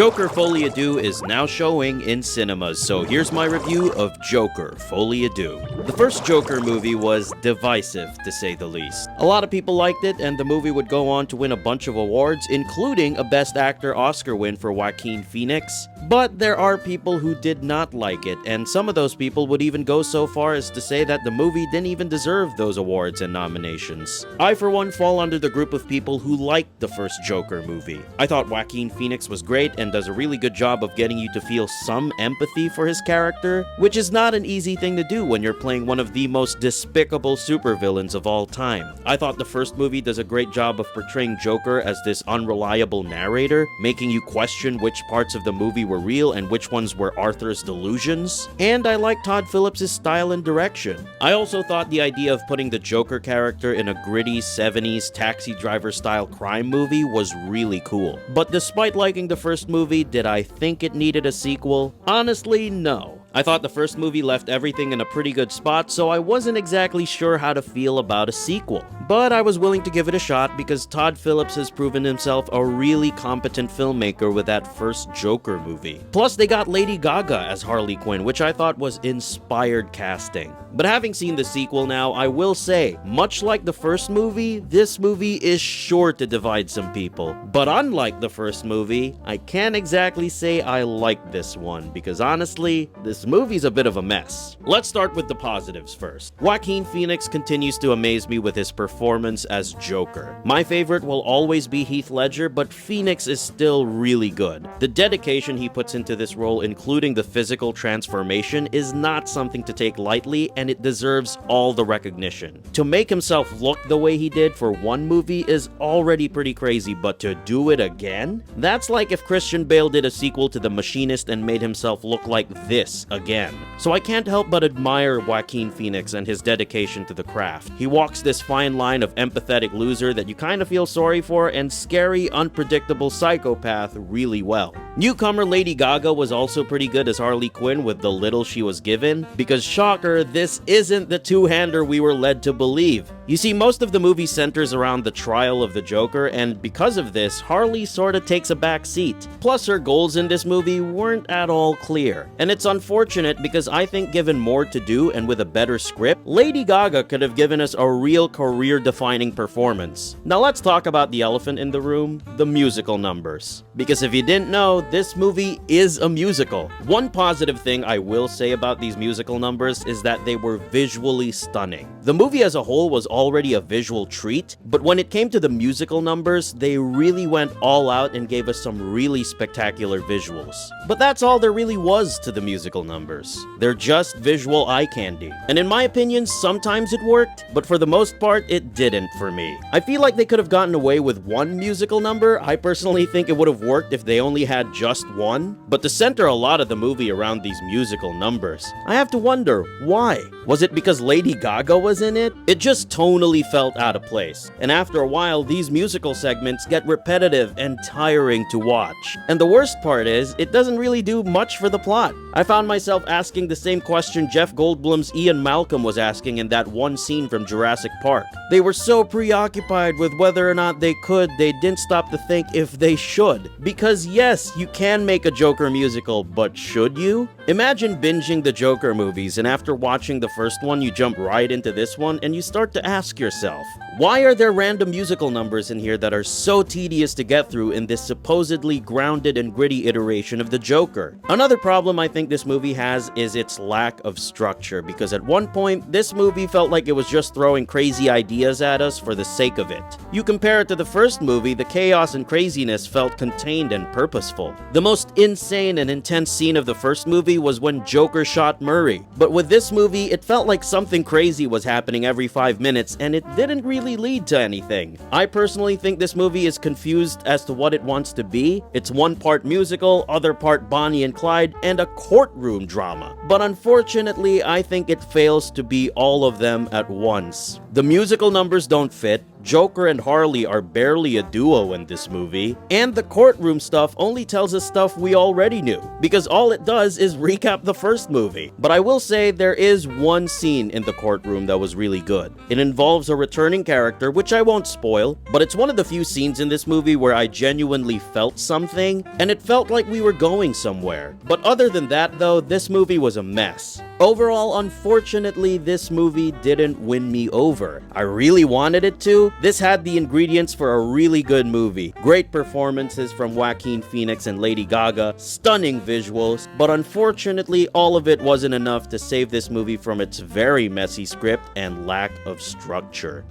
Joker Folie A Deux is now showing in cinemas, so here's my review of Joker Folie A Deux. The first Joker movie was divisive, to say the least. A lot of people liked it, and the movie would go on to win a bunch of awards, including a Best Actor Oscar win for Joaquin Phoenix. But there are people who did not like it, and some of those people would even go so far as to say that the movie didn't even deserve those awards and nominations. I, for one, fall under the group of people who liked the first Joker movie. I thought Joaquin Phoenix was great and does a really good job of getting you to feel some empathy for his character, which is not an easy thing to do when you're playing one of the most despicable supervillains of all time. I thought the first movie does a great job of portraying Joker as this unreliable narrator, making you question which parts of the movie were real and which ones were Arthur's delusions. And I like Todd Phillips' style and direction. I also thought the idea of putting the Joker character in a gritty 70s taxi driver style crime movie was really cool. But despite liking the first movie, did I think it needed a sequel? Honestly, no. I thought the first movie left everything in a pretty good spot, so I wasn't exactly sure how to feel about a sequel. But I was willing to give it a shot because Todd Phillips has proven himself a really competent filmmaker with that first Joker movie. Plus, they got Lady Gaga as Harley Quinn, which I thought was inspired casting. But having seen the sequel now, I will say, much like the first movie, this movie is sure to divide some people. But unlike the first movie, I can't exactly say I like this one, because honestly, this movie's a bit of a mess. Let's start with the positives first. Joaquin Phoenix continues to amaze me with his performance as Joker. My favorite will always be Heath Ledger, but Phoenix is still really good. The dedication he puts into this role, including the physical transformation, is not something to take lightly, and it deserves all the recognition. To make himself look the way he did for one movie is already pretty crazy, but to do it again? That's like if Christian Bale did a sequel to The Machinist and made himself look like this again. So I can't help but admire Joaquin Phoenix and his dedication to the craft. He walks this fine line of empathetic loser that you kind of feel sorry for and scary, unpredictable psychopath really well. Newcomer Lady Gaga was also pretty good as Harley Quinn with the little she was given, because shocker, this isn't the two-hander we were led to believe. You see, most of the movie centers around the trial of the Joker, and because of this, Harley sorta takes a back seat. Plus, her goals in this movie weren't at all clear. And it's unfortunate because I think given more to do and with a better script, Lady Gaga could have given us a real career-defining performance. Now let's talk about the elephant in the room, the musical numbers. Because if you didn't know, this movie is a musical. One positive thing I will say about these musical numbers is that they were visually stunning. The movie as a whole was already a visual treat, but when it came to the musical numbers, they really went all out and gave us some really spectacular visuals. But that's all there really was to the musical numbers. They're just visual eye candy. And in my opinion, sometimes it worked, but for the most part, it didn't for me. I feel like they could have gotten away with one musical number. I personally think it would have worked if they only had just one. But to center a lot of the movie around these musical numbers, I have to wonder, why? Was it because Lady Gaga was in it? It just tonally felt out of place. And after a while, these musical segments get repetitive and tiring to watch. And the worst part is, it doesn't really do much for the plot. I found myself asking the same question Jeff Goldblum's Ian Malcolm was asking in that one scene from Jurassic Park. They were so preoccupied with whether or not they didn't stop to think if they should. Because yes, you can make a Joker musical, but should you? Imagine binging the Joker movies, and after watching the first one, you jump right into this one, and you start to ask yourself, why are there random musical numbers in here that are so tedious to get through in this supposedly grounded and gritty iteration of the Joker? Another problem I think this movie has is its lack of structure, because at one point, this movie felt like it was just throwing crazy ideas at us for the sake of it. You compare it to the first movie, the chaos and craziness felt contained and purposeful. The most insane and intense scene of the first movie was when Joker shot Murray. But with this movie, it felt like something crazy was happening every 5 minutes, and it didn't really lead to anything. I personally think this movie is confused as to what it wants to be. It's one part musical, other part Bonnie and Clyde, and a courtroom drama. But unfortunately, I think it fails to be all of them at once. The musical numbers don't fit, Joker and Harley are barely a duo in this movie, and the courtroom stuff only tells us stuff we already knew, because all it does is recap the first movie. But I will say there is one scene in the courtroom that was really good. It involves a returning character, which I won't spoil, but it's one of the few scenes in this movie where I genuinely felt something, and it felt like we were going somewhere. But other than that though, this movie was a mess. Overall, unfortunately, this movie didn't win me over. I really wanted it to. This had the ingredients for a really good movie. Great performances from Joaquin Phoenix and Lady Gaga, stunning visuals, but unfortunately, all of it wasn't enough to save this movie from its very messy script and lack of structure.